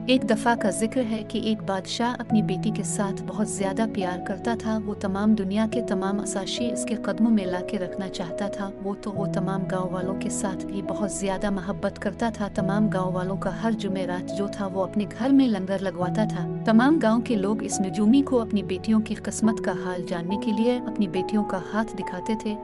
एक दफ़ा का जिक्र है कि एक बादशाह अपनी बेटी के साथ बहुत ज़्यादा प्यार करता था। वो तमाम दुनिया के तमाम असाशी इसके कदमों में ला के रखना चाहता था। वो तमाम गांव वालों के साथ भी बहुत ज़्यादा मोहब्बत करता था। तमाम गांव वालों का हर जुमेरात जो था वो अपने घर में लंगर लगवाता था। तमाम गाँव के लोग इस नजूमी को अपनी बेटियों की किस्मत का हाल जानने के लिए अपनी बेटियों का हाथ दिखाते थे।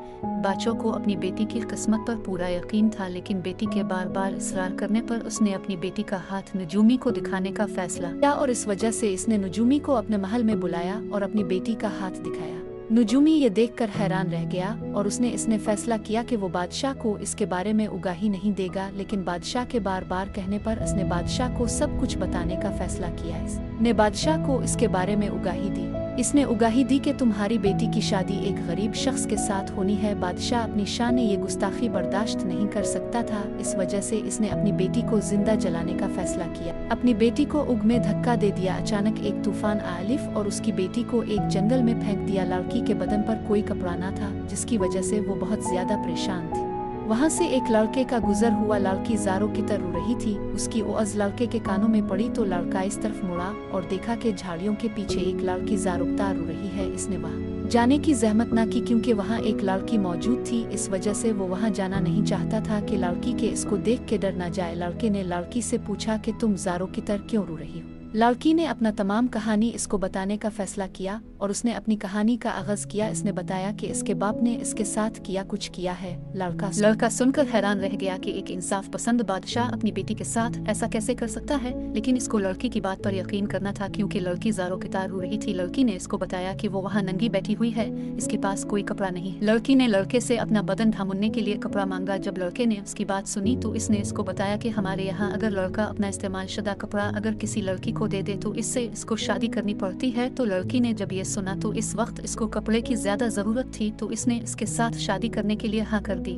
बादशाह को अपनी बेटी की किस्मत पर पूरा यकीन था, लेकिन बेटी के बार बार इसरार करने पर उसने अपनी बेटी का हाथ नजूमी को दिखाने का फैसला किया और इस वजह से इसने नजूमी को अपने महल में बुलाया और अपनी बेटी का हाथ दिखाया। नजूमी ये देखकर हैरान रह गया और इसने फैसला किया कि वो बादशाह को इसके बारे में उगाही नहीं देगा, लेकिन बादशाह के बार बार कहने पर इसने बादशाह को सब कुछ बताने का फैसला किया। इसने बादशाह को इसके बारे में उगाही दी। इसने उगाही दी कि तुम्हारी बेटी की शादी एक गरीब शख्स के साथ होनी है। बादशाह अपनी शान ने ये गुस्ताखी बर्दाश्त नहीं कर सकता था, इस वजह से इसने अपनी बेटी को जिंदा जलाने का फैसला किया। अपनी बेटी को उग में धक्का दे दिया। अचानक एक तूफान आलिफ और उसकी बेटी को एक जंगल में फेंक दिया। लड़की के बदन पर कोई कपड़ा न था, जिसकी वजह से वो बहुत ज्यादा परेशान थी। वहाँ से एक लड़के का गुजर हुआ। लड़की ज़ारों की तरह रो रही थी। उसकी आवाज़ लड़के के कानों में पड़ी तो लड़का इस तरफ मुड़ा और देखा कि झाड़ियों के पीछे एक लड़की ज़ारुकता रो रही है। इसने वहाँ जाने की जहमत न की, क्योंकि वहाँ एक लड़की मौजूद थी। इस वजह से वो वहाँ जाना नहीं चाहता था कि लड़की के इसको देख के डर न जाए। लड़के ने लड़की से पूछा कि तुम ज़ारों की तरह क्यों रो रही हो। लड़की ने अपना तमाम कहानी इसको बताने का फैसला किया और उसने अपनी कहानी का आगाज किया। इसने बताया कि इसके बाप ने इसके साथ कुछ किया है। लड़का सुनकर हैरान रह गया कि एक इंसाफ पसंद बादशाह अपनी बेटी के साथ ऐसा कैसे कर सकता है, लेकिन इसको लड़की की बात पर यकीन करना था, क्योंकि लड़की ज़ारों की तरह रो रही थी। लड़की ने इसको बताया कि वो वहाँ नंगी बैठी हुई है, इसके पास कोई कपड़ा नहीं। लड़की ने लड़के से अपना बदन ढांपने के लिए कपड़ा मांगा। जब लड़के ने उसकी बात सुनी तो इसने इसको बताया कि हमारे यहाँ अगर लड़का अपना इस्तेमाल शुदा कपड़ा अगर किसी लड़की को दे दे तो इससे इसको शादी करनी पड़ती है। तो लड़की ने जब ये सुना तो इस वक्त इसको कपड़े की ज्यादा जरूरत थी, तो इसने इसके साथ शादी करने के लिए हाँ कर दी।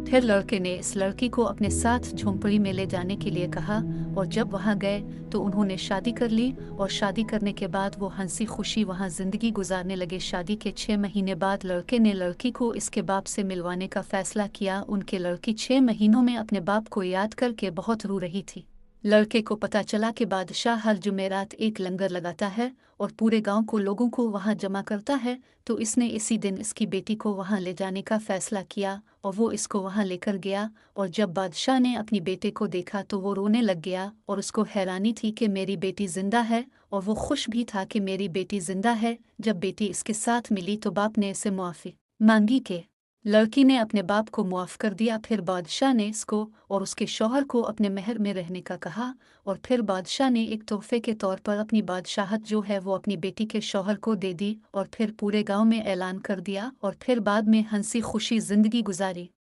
फिर लड़के ने इस लड़की को अपने साथ झोंपड़ी में ले जाने के लिए कहा और जब वहाँ गए तो उन्होंने शादी कर ली और शादी करने के बाद वो हंसी खुशी वहाँ जिंदगी गुजारने लगे। शादी के 6 महीने बाद लड़के ने लड़की को इसके बाप से मिलवाने का फैसला किया। उनके लड़की 6 महीनों में अपने बाप को याद करके बहुत रो रही थी। लड़के को पता चला कि बादशाह हर जुमेरात एक लंगर लगाता है और पूरे गांव को लोगों को वहां जमा करता है, तो इसने इसी दिन इसकी बेटी को वहां ले जाने का फैसला किया और वो इसको वहां लेकर गया। और जब बादशाह ने अपनी बेटे को देखा तो वो रोने लग गया और उसको हैरानी थी कि मेरी बेटी जिंदा है, और वो खुश भी था कि मेरी बेटी जिंदा है। जब बेटी इसके साथ मिली तो बाप ने इसे मुआफ़ी मांगी के लड़की ने अपने बाप को मुआफ़ कर दिया। फिर बादशाह ने इसको और उसके शौहर को अपने महल में रहने का कहा और फिर बादशाह ने एक तोहफे के तौर पर अपनी बादशाहत जो है वो अपनी बेटी के शौहर को दे दी और फिर पूरे गांव में ऐलान कर दिया और फिर बाद में हंसी खुशी जिंदगी गुजारी।